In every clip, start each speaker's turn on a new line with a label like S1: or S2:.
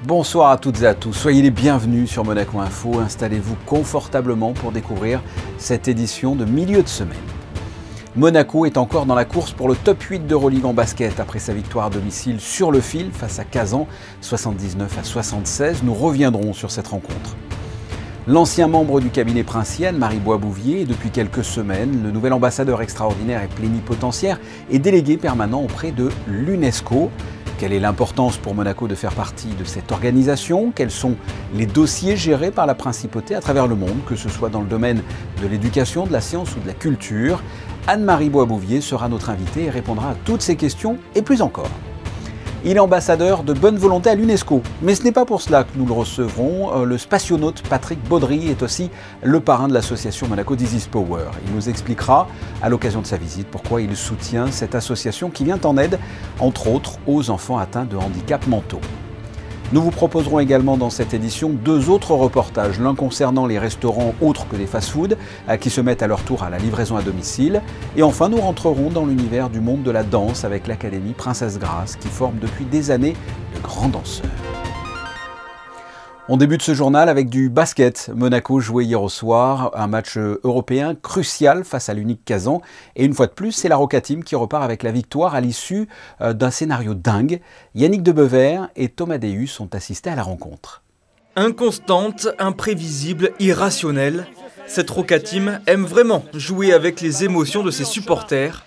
S1: Bonsoir à toutes et à tous, soyez les bienvenus sur Monaco Info, installez-vous confortablement pour découvrir cette édition de milieu de semaine. Monaco est encore dans la course pour le top 8 d'Euroleague en basket après sa victoire à domicile sur le fil face à Kazan, 79-76. Nous reviendrons sur cette rencontre. L'ancien membre du cabinet princier, Anne-Marie Boisbouvier, est depuis quelques semaines le nouvel ambassadeur extraordinaire et plénipotentiaire et délégué permanent auprès de l'UNESCO. Quelle est l'importance pour Monaco de faire partie de cette organisation? Quels sont les dossiers gérés par la principauté à travers le monde, que ce soit dans le domaine de l'éducation, de la science ou de la culture? Anne-Marie Boisbouvier sera notre invitée et répondra à toutes ces questions et plus encore. Il est ambassadeur de bonne volonté à l'UNESCO, mais ce n'est pas pour cela que nous le recevrons. Le spationaute Patrick Baudry est aussi le parrain de l'association Monaco This is Power. Il nous expliquera, à l'occasion de sa visite, pourquoi il soutient cette association qui vient en aide, entre autres, aux enfants atteints de handicaps mentaux. Nous vous proposerons également dans cette édition deux autres reportages, l'un concernant les restaurants autres que des fast-foods qui se mettent à leur tour à la livraison à domicile. Et enfin, nous rentrerons dans l'univers du monde de la danse avec l'Académie Princesse Grace qui forme depuis des années de grands danseurs. On débute ce journal avec du basket. Monaco jouait hier au soir un match européen crucial face à l'unique Kazan. Et une fois de plus, c'est la Roca Team qui repart avec la victoire à l'issue d'un scénario dingue. Yannick Debeuvert et Thomas Deus ont assisté à la rencontre.
S2: Inconstante, imprévisible, irrationnelle, cette Roca Team aime vraiment jouer avec les émotions de ses supporters.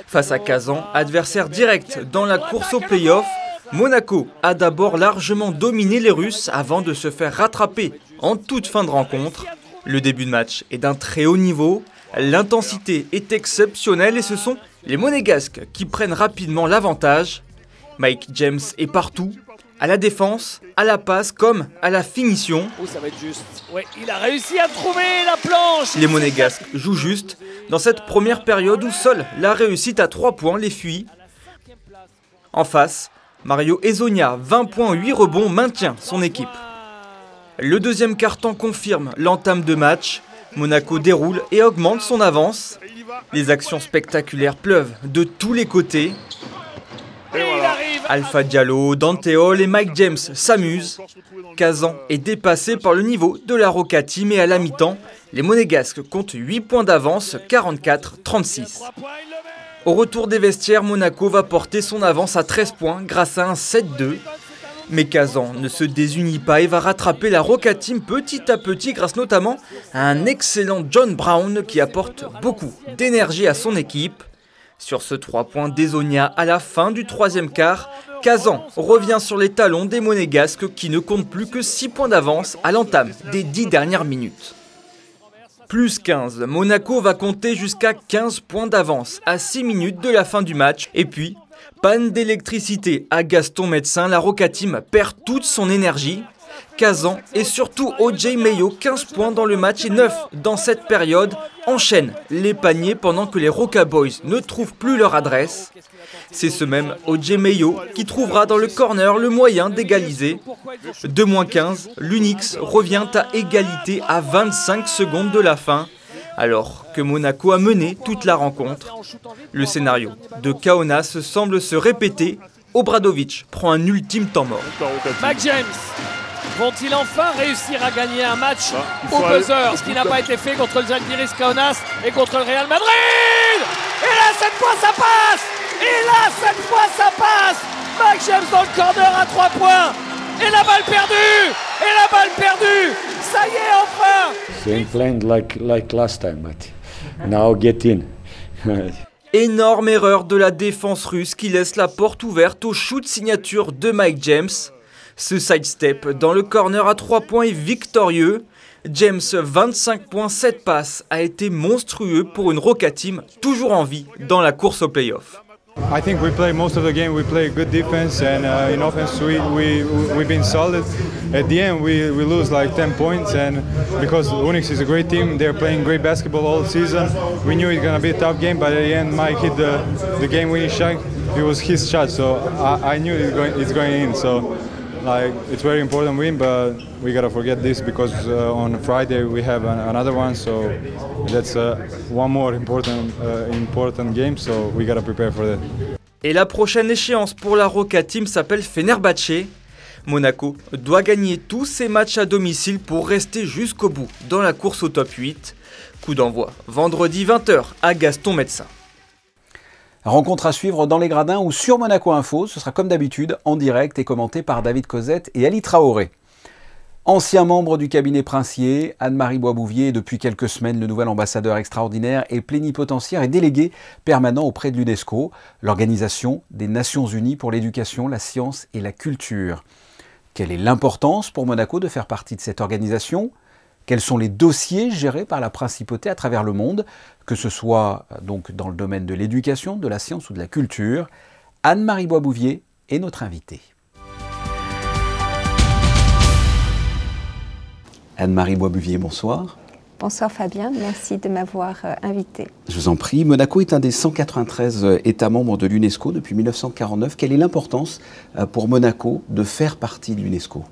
S2: Face à Kazan, adversaire direct dans la course au play-off, Monaco a d'abord largement dominé les Russes avant de se faire rattraper en toute fin de rencontre. Le début de match est d'un très haut niveau, l'intensité est exceptionnelle et ce sont les Monégasques qui prennent rapidement l'avantage. Mike James est partout, à la défense, à la passe comme à la finition.
S3: Oh, ça va être juste. Ouais, il a réussi à trouver la planche.
S2: Les Monégasques jouent juste dans cette première période où seule la réussite à 3 points les fuit. En face, Mario Hezonja, 20,8 rebonds, maintient son équipe. Le deuxième quart-temps confirme l'entame de match. Monaco déroule et augmente son avance. Les actions spectaculaires pleuvent de tous les côtés. Alpha Diallo, Dante Hall et Mike James s'amusent. Kazan est dépassé par le niveau de la Roca Team et à la mi-temps, les Monégasques comptent 8 points d'avance, 44-36. Au retour des vestiaires, Monaco va porter son avance à 13 points grâce à un 7-2. Mais Kazan ne se désunit pas et va rattraper la Roca Team petit à petit grâce notamment à un excellent John Brown qui apporte beaucoup d'énergie à son équipe. Sur ce 3 points d'Hezonja à la fin du troisième quart, Kazan revient sur les talons des Monégasques qui ne comptent plus que 6 points d'avance à l'entame des 10 dernières minutes. Plus 15, Monaco va compter jusqu'à 15 points d'avance à 6 minutes de la fin du match. Et puis, panne d'électricité à Gaston Médecin, la Roca Team perd toute son énergie. Kazan et surtout O.J. Mayo, 15 points dans le match et 9 dans cette période, enchaînent les paniers pendant que les Roca Boys ne trouvent plus leur adresse. C'est ce même O.J. Mayo qui trouvera dans le corner le moyen d'égaliser. De moins 15, l'Unix revient à égalité à 25 secondes de la fin, alors que Monaco a mené toute la rencontre. Le scénario de Kaunas semble se répéter. Obradovic prend un ultime temps mort.
S3: Mike James, vont-ils enfin réussir à gagner un match au buzzer, ce qui n'a pas été fait contre le Žalgiris Kaunas et contre le Real Madrid? Et là, cette fois, ça passe! Et là, cette fois, ça passe! Mike James dans le corner à 3 points! Et la balle perdue! Et la balle perdue! Ça y est, enfin!
S4: Same plan like last time, but now get in.
S2: Énorme erreur de la défense russe qui laisse la porte ouverte au shoot signature de Mike James. Ce sidestep dans le corner à 3 points est victorieux. James, 25 points, 7 passes, a été monstrueux pour une Roca Team toujours en vie dans la course au play-off.
S5: I think we play most of the game. We play good defense, and in offense we've been solid. At the end, we lose like 10 points, and because Unix is a great team, they're playing great basketball all season. We knew it's gonna be a tough game, but at the end, Mike hit the game-winning shot. It was his shot, so I knew it's going in. So. Like, it's very important win, but we gotta forget this because on Friday we have another one, so that's one more important game, so we gotta prepare for that.
S2: Et la prochaine échéance pour la Roca Team s'appelle Fenerbahçe. Monaco doit gagner tous ses matchs à domicile pour rester jusqu'au bout dans la course au top 8. Coup d'envoi vendredi 20h à Gaston Médecin.
S1: Rencontre à suivre dans les gradins ou sur Monaco Info. Ce sera comme d'habitude en direct et commenté par David Cosette et Ali Traoré. Ancien membre du cabinet princier, Anne-Marie Boisbouvier est depuis quelques semaines le nouvel ambassadeur extraordinaire et plénipotentiaire et délégué permanent auprès de l'UNESCO, l'Organisation des Nations Unies pour l'éducation, la science et la culture. Quelle est l'importance pour Monaco de faire partie de cette organisation ? Quels sont les dossiers gérés par la principauté à travers le monde, que ce soit donc dans le domaine de l'éducation, de la science ou de la culture? Anne-Marie Boisbouvier est notre invitée. Anne-Marie Boisbouvier, bonsoir.
S6: Bonsoir Fabien, merci de m'avoir invité.
S1: Je vous en prie. Monaco est un des 193 États membres de l'UNESCO depuis 1949. Quelle est l'importance pour Monaco de faire partie de l'UNESCO?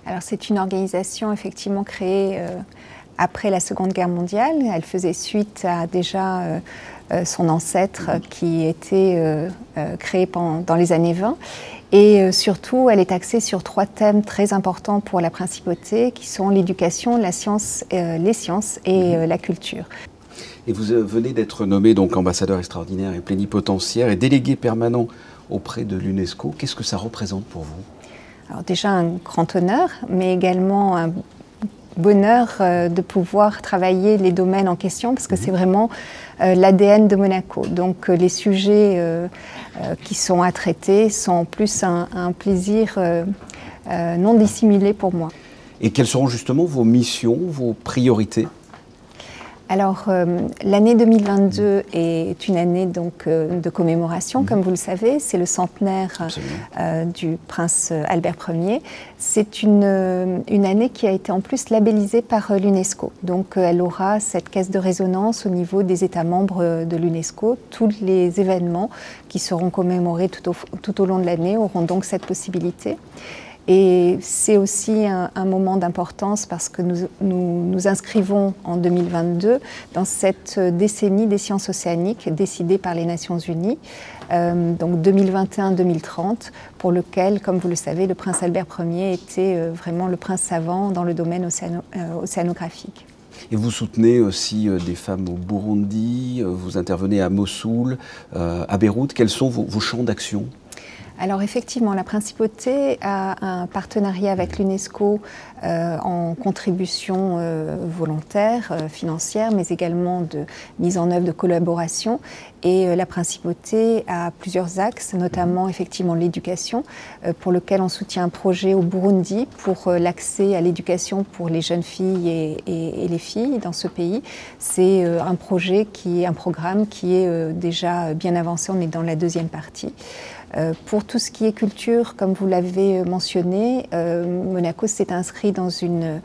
S6: Alors c'est une organisation effectivement créée après la Seconde Guerre mondiale. Elle faisait suite à déjà son ancêtre qui était créé dans les années 20. Et surtout, elle est axée sur 3 thèmes très importants pour la principauté, qui sont l'éducation, la science, les sciences et la culture.
S1: Et vous venez d'être nommé donc ambassadeur extraordinaire et plénipotentiaire et délégué permanent auprès de l'UNESCO. Qu'est-ce que ça représente pour vous?
S6: Alors déjà un grand honneur, mais également un bonheur de pouvoir travailler les domaines en question, parce que c'est vraiment l'ADN de Monaco. Donc les sujets qui sont à traiter sont en plus un plaisir non dissimulé pour moi.
S1: Et quelles seront justement vos missions, vos priorités?
S6: Alors, l'année 2022 est une année donc, de commémoration, comme vous le savez. C'est le centenaire du prince Albert Ier. C'est une année qui a été en plus labellisée par l'UNESCO. Donc, elle aura cette caisse de résonance au niveau des États membres de l'UNESCO. Tous les événements qui seront commémorés tout au long de l'année auront donc cette possibilité. Et c'est aussi un moment d'importance parce que nous inscrivons en 2022 dans cette décennie des sciences océaniques décidée par les Nations Unies, donc 2021-2030, pour lequel, comme vous le savez, le prince Albert Ier était vraiment le prince savant dans le domaine océanographique.
S1: Et vous soutenez aussi des femmes au Burundi, vous intervenez à Mossoul, à Beyrouth. Quels sont vos champs d'action ?
S6: Alors effectivement, la principauté a un partenariat avec l'UNESCO en contribution volontaire, financière, mais également de mise en œuvre de collaboration. Et la principauté a plusieurs axes, notamment effectivement l'éducation, pour lequel on soutient un projet au Burundi pour l'accès à l'éducation pour les jeunes filles et les filles dans ce pays. C'est un programme qui est déjà bien avancé, on est dans la deuxième partie. Pour tout ce qui est culture, comme vous l'avez mentionné, Monaco s'est inscrit dans une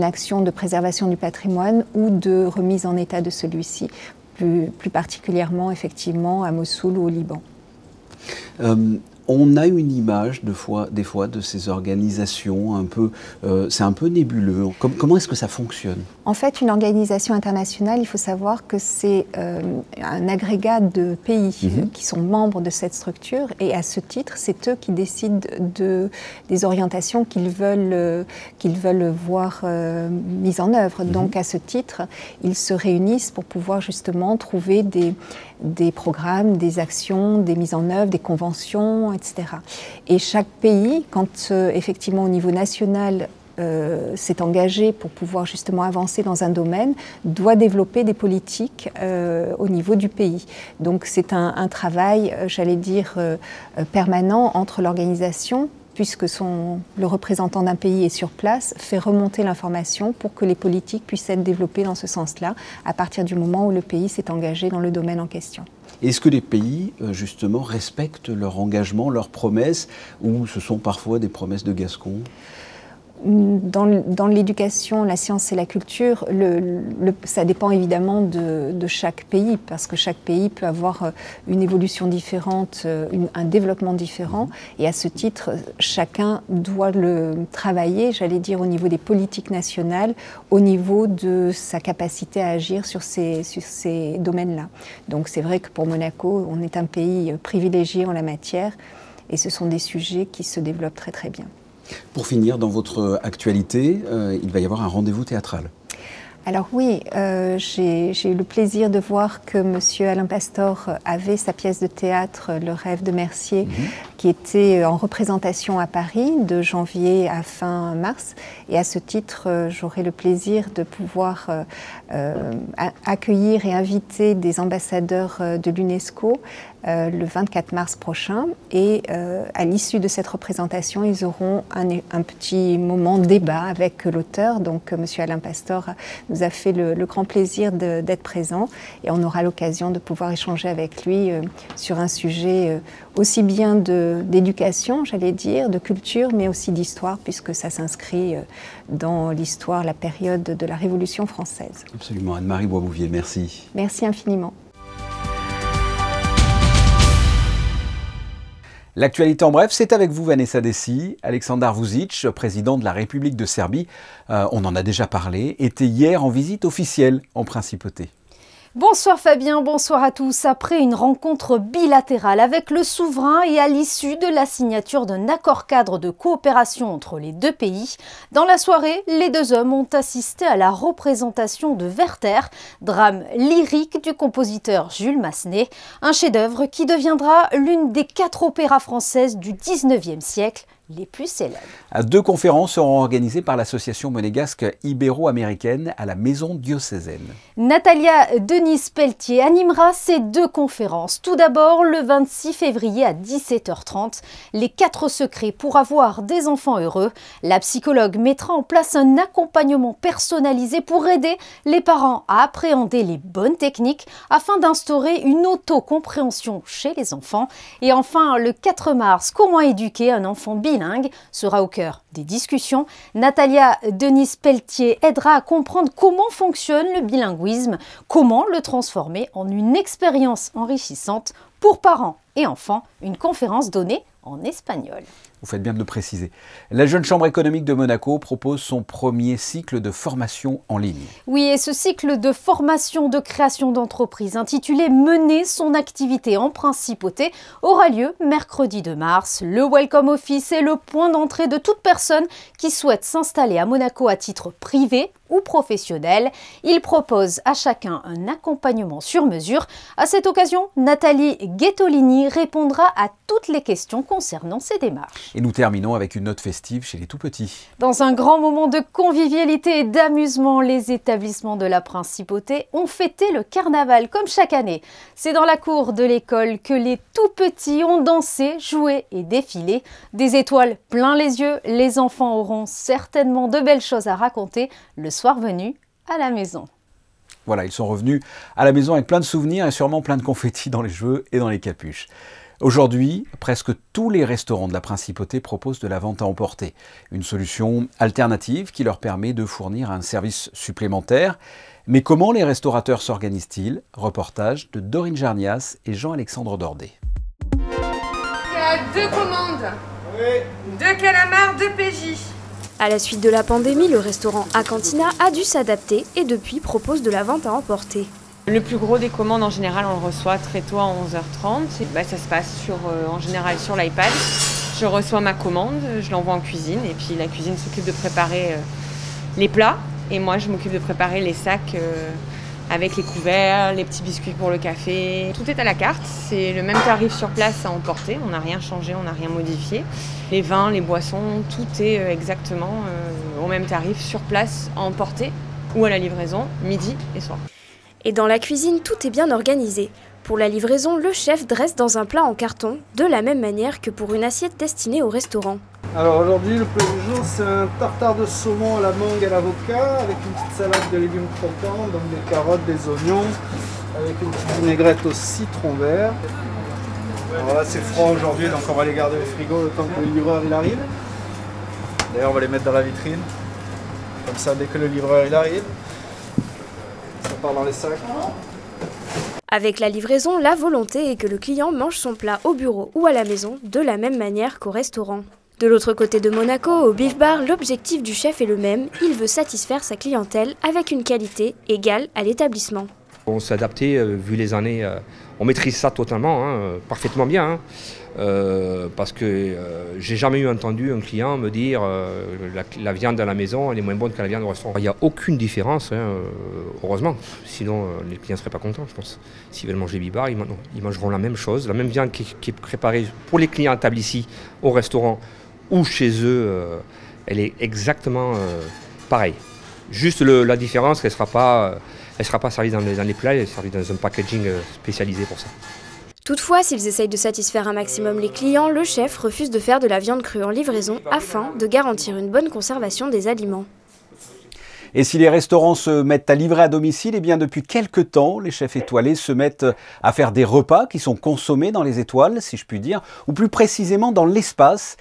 S6: action de préservation du patrimoine ou de remise en état de celui-ci, plus particulièrement effectivement à Mossoul ou au Liban.
S1: On a une image des fois de ces organisations un peu, c'est un peu nébuleux. Comment est-ce que ça fonctionne?
S6: En fait, une organisation internationale, il faut savoir que c'est un agrégat de pays qui sont membres de cette structure, et à ce titre, c'est eux qui décident des orientations qu'ils veulent voir mises en œuvre. Donc, à ce titre, ils se réunissent pour pouvoir justement trouver des programmes, des actions, des mises en œuvre, des conventions, etc. Et chaque pays, quand effectivement au niveau national s'est engagé pour pouvoir justement avancer dans un domaine, doit développer des politiques au niveau du pays. Donc c'est un travail, j'allais dire, permanent entre l'organisation, puisque le représentant d'un pays est sur place, fait remonter l'information pour que les politiques puissent être développées dans ce sens-là, à partir du moment où le pays s'est engagé dans le domaine en question.
S1: Est-ce que les pays, justement, respectent leur engagement, leurs promesses, ou ce sont parfois des promesses de Gascon ?
S6: Dans l'éducation, la science et la culture, ça dépend évidemment de chaque pays, parce que chaque pays peut avoir une évolution différente, un développement différent, et à ce titre, chacun doit le travailler, j'allais dire, au niveau des politiques nationales, au niveau de sa capacité à agir sur ces domaines-là. Donc c'est vrai que pour Monaco, on est un pays privilégié en la matière, et ce sont des sujets qui se développent très très bien.
S1: Pour finir, dans votre actualité, il va y avoir un rendez-vous théâtral.
S6: Alors oui, j'ai eu le plaisir de voir que M. Alain Pastor avait sa pièce de théâtre « Le rêve de Mercier » qui était en représentation à Paris de janvier à fin mars. Et à ce titre, j'aurai le plaisir de pouvoir accueillir et inviter des ambassadeurs de l'UNESCO le 24 mars prochain. Et à l'issue de cette représentation, ils auront un petit moment de débat avec l'auteur. Donc M. Alain Pastor nous a fait le grand plaisir d'être présent et on aura l'occasion de pouvoir échanger avec lui sur un sujet aussi bien d'éducation, j'allais dire, de culture, mais aussi d'histoire, puisque ça s'inscrit dans l'histoire, la période de la Révolution française.
S1: Absolument. Anne-Marie Boisbouvier, merci.
S6: Merci infiniment.
S1: L'actualité en bref, c'est avec vous Vanessa Dessy. Aleksandar Vučić, président de la République de Serbie, on en a déjà parlé, était hier en visite officielle en Principauté.
S7: Bonsoir Fabien, bonsoir à tous. Après une rencontre bilatérale avec le souverain et à l'issue de la signature d'un accord cadre de coopération entre les deux pays, dans la soirée, les deux hommes ont assisté à la représentation de Werther, drame lyrique du compositeur Jules Massenet, un chef-d'œuvre qui deviendra l'une des 4 opéras françaises du 19e siècle les plus célèbres. 2
S1: conférences seront organisées par l'association monégasque ibéro-américaine à la Maison diocésaine.
S7: Natalia Denis-Pelletier animera ces 2 conférences. Tout d'abord, le 26 février à 17h30, les 4 secrets pour avoir des enfants heureux. La psychologue mettra en place un accompagnement personnalisé pour aider les parents à appréhender les bonnes techniques afin d'instaurer une autocompréhension chez les enfants. Et enfin, le 4 mars, comment éduquer un enfant bilingue sera au cœur des discussions. Natalia Denis-Pelletier aidera à comprendre comment fonctionne le bilinguisme, comment le transformer en une expérience enrichissante pour parents et enfants, une conférence donnée en espagnol.
S1: Vous faites bien de le préciser. La Jeune Chambre économique de Monaco propose son premier cycle de formation en ligne.
S7: Oui, et ce cycle de formation de création d'entreprise intitulé « Mener son activité en Principauté » aura lieu mercredi 2 mars. Le Welcome Office est le point d'entrée de toute personne qui souhaite s'installer à Monaco à titre privé ou professionnel. Il propose à chacun un accompagnement sur mesure. À cette occasion, Nathalie Ghettolini répondra à toutes les questions concernant ces démarches.
S1: Et nous terminons avec une note festive chez les tout-petits.
S7: Dans un grand moment de convivialité et d'amusement, les établissements de la Principauté ont fêté le carnaval comme chaque année. C'est dans la cour de l'école que les tout-petits ont dansé, joué et défilé. Des étoiles plein les yeux, les enfants auront certainement de belles choses à raconter le soir venu à la maison.
S1: Voilà, ils sont revenus à la maison avec plein de souvenirs et sûrement plein de confettis dans les cheveux et dans les capuches. Aujourd'hui, presque tous les restaurants de la Principauté proposent de la vente à emporter. Une solution alternative qui leur permet de fournir un service supplémentaire. Mais comment les restaurateurs s'organisent-ils? Reportage de Dorine Jarnias et Jean-Alexandre Dordet.
S8: Il y a 2 commandes. Oui. 2 calamars, 2 PJ.
S9: À la suite de la pandémie, le restaurant Acantina a dû s'adapter et depuis propose de la vente à emporter.
S8: Le plus gros des commandes, en général, on le reçoit très tôt à 11h30. Ça se passe en général sur l'iPad. Je reçois ma commande, je l'envoie en cuisine et puis la cuisine s'occupe de préparer les plats. Et moi, je m'occupe de préparer les sacs avec les couverts, les petits biscuits pour le café. Tout est à la carte, c'est le même tarif sur place à emporter. On n'a rien changé, on n'a rien modifié. Les vins, les boissons, tout est exactement au même tarif sur place à emporter ou à la livraison, midi et soir.
S9: Et dans la cuisine, tout est bien organisé. Pour la livraison, le chef dresse dans un plat en carton, de la même manière que pour une assiette destinée au restaurant.
S10: Alors aujourd'hui, le plat du jour, c'est un tartare de saumon à la mangue et à l'avocat, avec une petite salade de légumes croquants, donc des carottes, des oignons, avec une petite vinaigrette au citron vert. Alors là, c'est froid aujourd'hui, donc on va les garder au frigo le temps que le livreur il arrive. D'ailleurs, on va les mettre dans la vitrine, comme ça, dès que le livreur il arrive, ça part dans les sacs.
S9: Avec la livraison, la volonté est que le client mange son plat au bureau ou à la maison, de la même manière qu'au restaurant. De l'autre côté de Monaco, au Beef Bar, l'objectif du chef est le même, il veut satisfaire sa clientèle avec une qualité égale à l'établissement.
S11: On s'est adapté vu les années, on maîtrise ça totalement, hein, parfaitement bien. Hein. Parce que j'ai jamais entendu un client me dire la viande à la maison elle est moins bonne que la viande au restaurant. Il n'y a aucune différence, hein, heureusement, sinon les clients ne seraient pas contents, je pense. S'ils veulent manger Beef Bar, ils mangeront la même chose, la même viande qui est préparée pour les clients à table ici, au restaurant ou chez eux, elle est exactement pareille. Juste la différence, elle ne sera pas servie dans les plats, elle est servie dans un packaging spécialisé pour ça.
S9: Toutefois, s'ils essayent de satisfaire un maximum les clients, le chef refuse de faire de la viande crue en livraison afin de garantir une bonne conservation des aliments.
S1: Et si les restaurants se mettent à livrer à domicile, eh bien depuis quelques temps, les chefs étoilés se mettent à faire des repas qui sont consommés dans les étoiles, si je puis dire, ou plus précisément dans l'espace.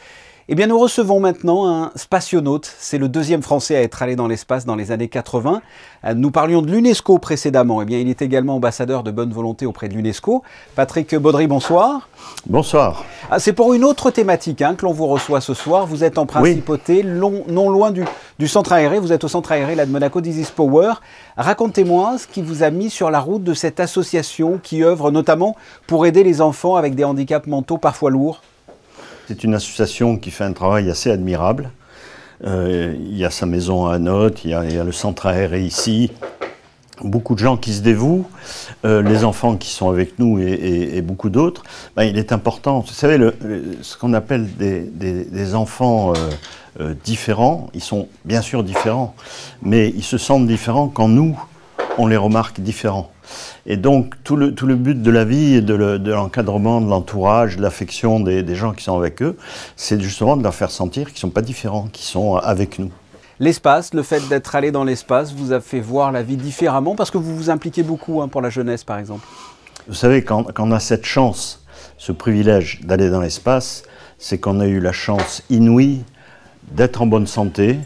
S1: Eh bien, nous recevons maintenant un spationaute. C'est le deuxième Français à être allé dans l'espace dans les années 80. Nous parlions de l'UNESCO précédemment. Eh bien, il est également ambassadeur de bonne volonté auprès de l'UNESCO. Patrick Baudry, bonsoir.
S12: Bonsoir.
S1: C'est pour une autre thématique que l'on vous reçoit ce soir. Vous êtes en principauté, non loin du centre aéré. Vous êtes au centre aéré là, de Monaco, This is Power. Racontez-moi ce qui vous a mis sur la route de cette association qui œuvre notamment pour aider les enfants avec des handicaps mentaux parfois lourds.
S12: C'est une association qui fait un travail assez admirable. Il y a sa maison à Notes, il y a le centre aéré ici. Beaucoup de gens qui se dévouent, les enfants qui sont avec nous et beaucoup d'autres. Il est important, vous savez, ce qu'on appelle des enfants différents, ils sont bien sûr différents, mais ils se sentent différents quand nous, on les remarque différents. Et donc, tout le but de la vie et de l'encadrement, de l'entourage, de l'affection des gens qui sont avec eux, c'est justement de leur faire sentir qu'ils ne sont pas différents, qu'ils sont avec nous.
S1: L'espace, le fait d'être allé dans l'espace vous a fait voir la vie différemment parce que vous vous impliquez beaucoup pour la jeunesse, par exemple.
S12: Vous savez, quand on a cette chance, ce privilège d'aller dans l'espace, c'est qu'on a eu la chance inouïe d'être en bonne santé,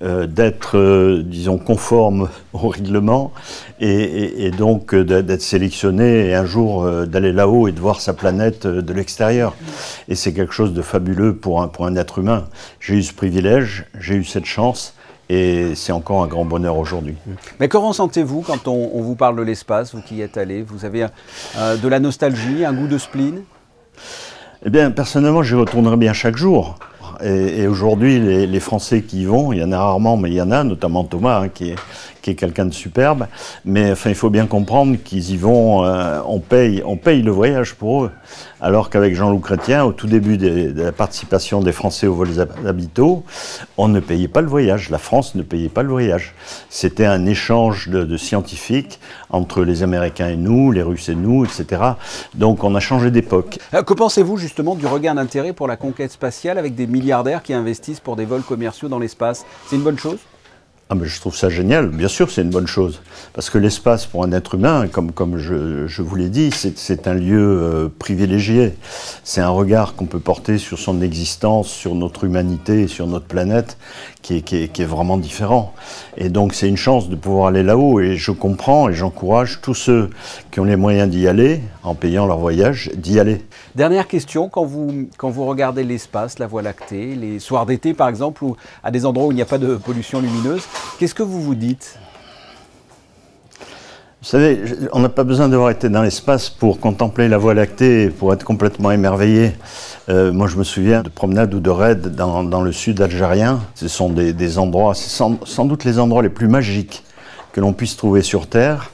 S12: d'être, disons, conforme au règlement et donc d'être sélectionné et un jour d'aller là-haut et de voir sa planète de l'extérieur. Et c'est quelque chose de fabuleux pour un être humain. J'ai eu ce privilège, j'ai eu cette chance et c'est encore un grand bonheur aujourd'hui.
S1: Mais comment sentez-vous quand on vous parle de l'espace, vous qui y êtes allé? Vous avez de la nostalgie, un goût de spleen?
S12: Eh bien, personnellement, j'y retournerai bien chaque jour. Et aujourd'hui, les Français qui y vont, il y en a rarement, mais il y en a, notamment Thomas, qui est quelqu'un de superbe. Mais enfin, il faut bien comprendre qu'ils y vont, on paye le voyage pour eux. Alors qu'avec Jean-Loup Chrétien, au tout début de la participation des Français aux vols habitaux, on ne payait pas le voyage. La France ne payait pas le voyage. C'était un échange de scientifiques entre les Américains et nous, les Russes et nous, etc. Donc on a changé d'époque.
S1: Que pensez-vous justement du regain d'intérêt pour la conquête spatiale avec des milliardaires qui investissent pour des vols commerciaux dans l'espace? C'est une bonne chose?
S12: Ah mais je trouve ça génial, bien sûr c'est une bonne chose. Parce que l'espace pour un être humain, comme je vous l'ai dit, c'est un lieu privilégié. C'est un regard qu'on peut porter sur son existence, sur notre humanité, sur notre planète, qui est vraiment différent. Et donc c'est une chance de pouvoir aller là-haut. Et je comprends et j'encourage tous ceux qui ont les moyens d'y aller, en payant leur voyage, d'y aller.
S1: Dernière question, quand vous regardez l'espace, la Voie lactée, les soirs d'été par exemple, ou à des endroits où il n'y a pas de pollution lumineuse, qu'est-ce que vous vous dites?
S12: Vous savez, on n'a pas besoin d'avoir été dans l'espace pour contempler la Voie lactée et pour être complètement émerveillé. Moi, je me souviens de promenades ou de raids dans le sud algérien. Ce sont des endroits, c'est sans doute les endroits les plus magiques que l'on puisse trouver sur Terre.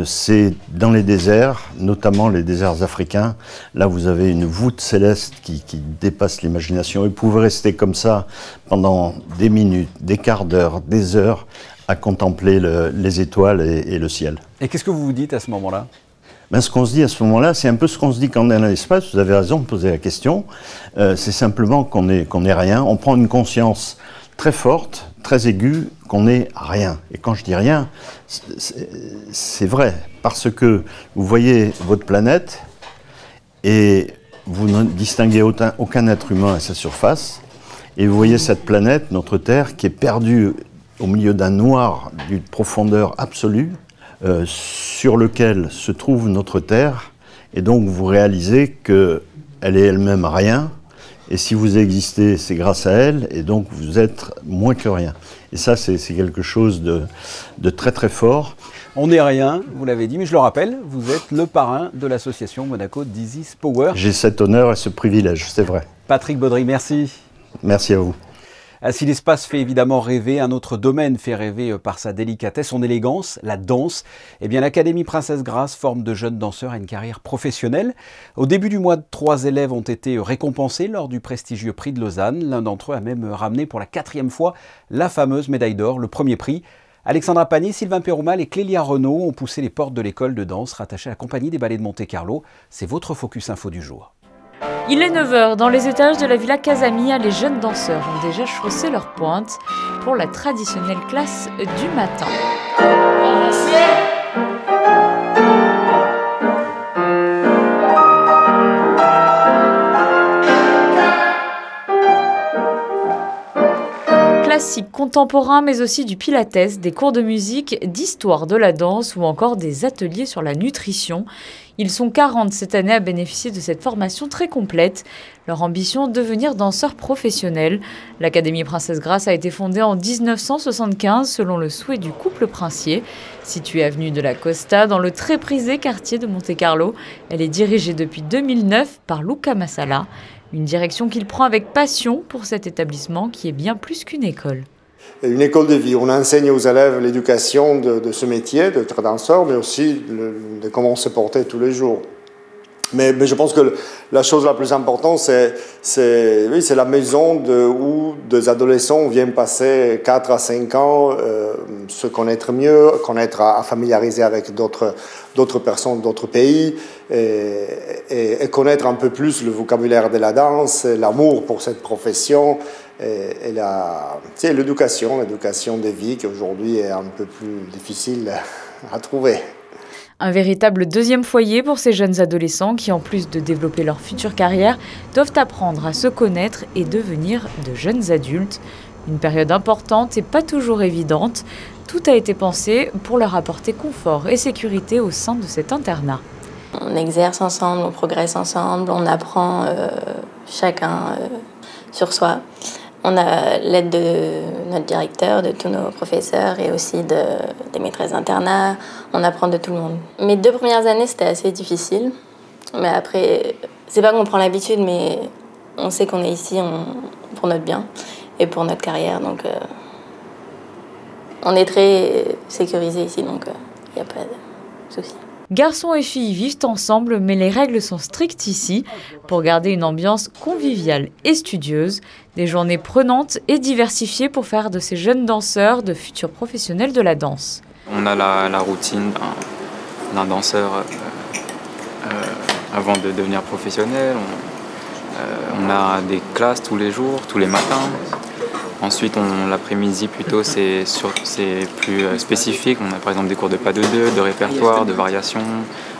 S12: C'est dans les déserts, notamment les déserts africains. Là, vous avez une voûte céleste qui dépasse l'imagination. Et vous pouvez rester comme ça pendant des minutes, des quarts d'heure, des heures, à contempler les étoiles et le ciel.
S1: Et qu'est-ce que vous vous dites à ce moment-là?
S12: Ben, ce qu'on se dit à ce moment-là, c'est un peu ce qu'on se dit quand on est dans l'espace. Vous avez raison de poser la question. C'est simplement qu'on est rien. On prend une conscience très forte, très aiguë, qu'on n'est rien. Et quand je dis rien, c'est vrai. Parce que vous voyez votre planète et vous ne distinguez aucun être humain à sa surface. Et vous voyez cette planète, notre Terre, qui est perdue au milieu d'un noir d'une profondeur absolue, sur lequel se trouve notre Terre. Et donc vous réalisez qu'elle est elle-même rien, Et si vous existez, c'est grâce à elle, et donc vous êtes moins que rien. Et ça, c'est quelque chose de très très fort.
S1: On n'est rien, vous l'avez dit, mais je le rappelle, vous êtes le parrain de l'association Monaco Dizzy's Power.
S12: J'ai cet honneur et ce privilège, c'est vrai.
S1: Patrick Baudry, merci.
S12: Merci à vous.
S1: Si l'espace fait évidemment rêver, un autre domaine fait rêver par sa délicatesse, son élégance, la danse. Eh bien, l'Académie Princesse Grace forme de jeunes danseurs à une carrière professionnelle. Au début du mois, 3 élèves ont été récompensés lors du prestigieux prix de Lausanne. L'un d'entre eux a même ramené pour la 4e fois la fameuse médaille d'or, le premier prix. Alexandra Pagny, Sylvain Péroumal et Clélia Renaud ont poussé les portes de l'école de danse rattachée à la compagnie des ballets de Monte-Carlo. C'est votre Focus Info du jour.
S13: Il est 9 h. Dans les étages de la Villa Casamia, les jeunes danseurs ont déjà chaussé leurs pointes pour la traditionnelle classe du matin. Classique contemporain, mais aussi du pilates, des cours de musique, d'histoire de la danse ou encore des ateliers sur la nutrition. Ils sont 40 cette année à bénéficier de cette formation très complète. Leur ambition, devenir danseurs professionnels. L'Académie Princesse Grace a été fondée en 1975 selon le souhait du couple princier. Située avenue de la Costa, dans le très prisé quartier de Monte-Carlo, elle est dirigée depuis 2009 par Luca Massala. Une direction qu'il prend avec passion pour cet établissement qui est bien plus qu'une école.
S14: Une école de vie. On enseigne aux élèves l'éducation de ce métier, d'être danseur, mais aussi de comment se porter tous les jours. Mais je pense que la chose la plus importante, c'est la maison où des adolescents viennent passer 4 à 5 ans, se connaître mieux, à familiariser avec d'autres personnes d'autres pays et connaître un peu plus le vocabulaire de la danse, l'amour pour cette profession et l'éducation de vie qui aujourd'hui est un peu plus difficile à trouver.
S13: Un véritable deuxième foyer pour ces jeunes adolescents qui, en plus de développer leur future carrière, doivent apprendre à se connaître et devenir de jeunes adultes. Une période importante et pas toujours évidente. Tout a été pensé pour leur apporter confort et sécurité au sein de cet internat.
S15: On exerce ensemble, on progresse ensemble, on apprend chacun sur soi. On a l'aide de notre directeur, de tous nos professeurs et aussi des maîtresses d'internat. On apprend de tout le monde. Mes 2 premières années, c'était assez difficile. Mais après, c'est pas qu'on prend l'habitude, mais on sait qu'on est ici pour notre bien et pour notre carrière. Donc, on est très sécurisé ici, donc il n'y a pas de souci.
S13: Garçons et filles vivent ensemble, mais les règles sont strictes ici pour garder une ambiance conviviale et studieuse. Des journées prenantes et diversifiées pour faire de ces jeunes danseurs de futurs professionnels de la danse.
S16: On a la routine d'un danseur avant de devenir professionnel. On a des classes tous les jours, tous les matins. Ensuite, l'après-midi plutôt, c'est plus spécifique. On a par exemple des cours de pas de deux, de répertoire, de variation.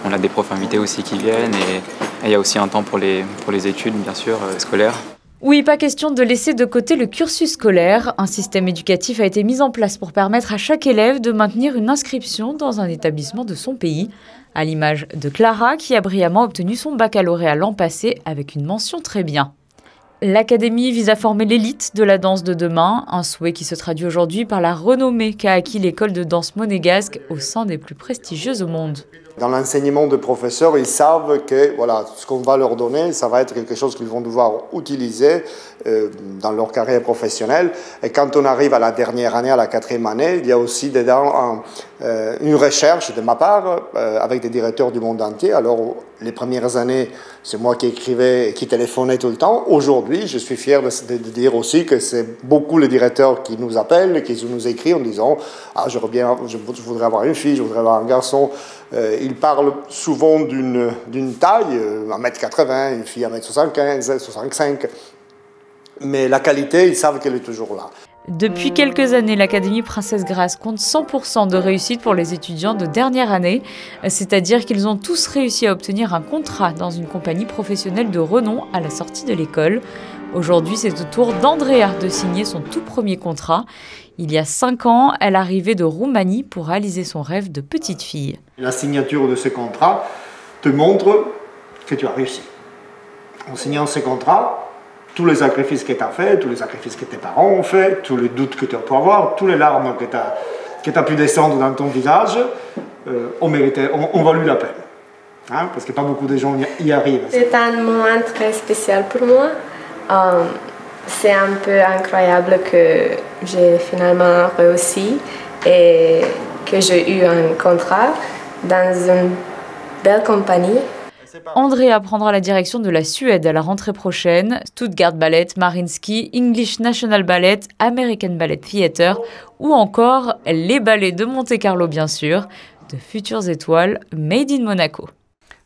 S16: On a des profs invités aussi qui viennent et il y a aussi un temps pour les études, bien sûr, scolaires.
S13: Oui, pas question de laisser de côté le cursus scolaire. Un système éducatif a été mis en place pour permettre à chaque élève de maintenir une inscription dans un établissement de son pays. À l'image de Clara, qui a brillamment obtenu son baccalauréat l'an passé avec une mention très bien. L'Académie vise à former l'élite de la danse de demain, un souhait qui se traduit aujourd'hui par la renommée qu'a acquis l'école de danse monégasque au sein des plus prestigieuses au monde.
S14: Dans l'enseignement de professeurs, ils savent que voilà, ce qu'on va leur donner, ça va être quelque chose qu'ils vont devoir utiliser dans leur carrière professionnelle. Et quand on arrive à la dernière année, à la 4e année, il y a aussi dedans une recherche de ma part avec des directeurs du monde entier. Alors, les premières années, c'est moi qui écrivais et qui téléphonais tout le temps. Aujourd'hui, je suis fier de dire aussi que c'est beaucoup les directeurs qui nous appellent, qui nous écrivent en disant « Ah, je voudrais avoir une fille, je voudrais avoir un garçon ». Ils parlent souvent d'une taille, 1m80, une fille 1m75, 65. Mais la qualité, ils savent qu'elle est toujours là.
S13: Depuis quelques années, l'Académie Princesse Grace compte 100% de réussite pour les étudiants de dernière année, c'est-à-dire qu'ils ont tous réussi à obtenir un contrat dans une compagnie professionnelle de renom à la sortie de l'école. Aujourd'hui, c'est au tour d'Andrea de signer son tout premier contrat. Il y a 5 ans, elle arrivait de Roumanie pour réaliser son rêve de petite fille.
S14: La signature de ce contrat te montre que tu as réussi. En signant ce contrat, tous les sacrifices que tu as fait, tous les sacrifices que tes parents ont fait, tous les doutes que tu peux avoir, tous les larmes que tu as pu descendre dans ton visage, ont valu la peine. Hein, parce que pas beaucoup de gens y arrivent.
S17: C'est un moment très spécial pour moi. C'est un peu incroyable que j'ai finalement réussi et que j'ai eu un contrat dans une belle compagnie.
S13: Andrea prendra la direction de la Suède à la rentrée prochaine. Stuttgart Ballet, Mariinsky, English National Ballet, American Ballet Theatre ou encore les ballets de Monte-Carlo bien sûr, de futures étoiles made in Monaco.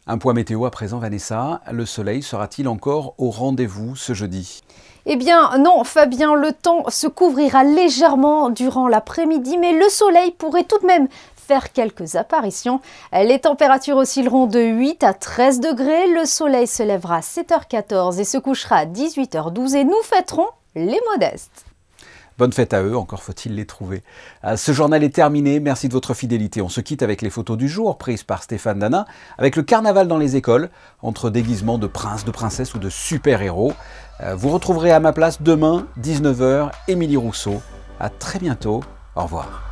S1: Un point météo à présent, Vanessa. Le soleil sera-t-il encore au rendez-vous ce jeudi?
S7: Eh bien non, Fabien, le temps se couvrira légèrement durant l'après-midi, mais le soleil pourrait tout de même faire quelques apparitions. Les températures oscilleront de 8 à 13 degrés. Le soleil se lèvera à 7h14 et se couchera à 18h12 et nous fêterons les modestes.
S1: Bonne fête à eux, encore faut-il les trouver. Ce journal est terminé, merci de votre fidélité. On se quitte avec les photos du jour prises par Stéphane Dana, avec le carnaval dans les écoles, entre déguisements de princes, de princesses ou de super-héros. Vous retrouverez à ma place demain, 19h, Émilie Rousseau. À très bientôt, au revoir.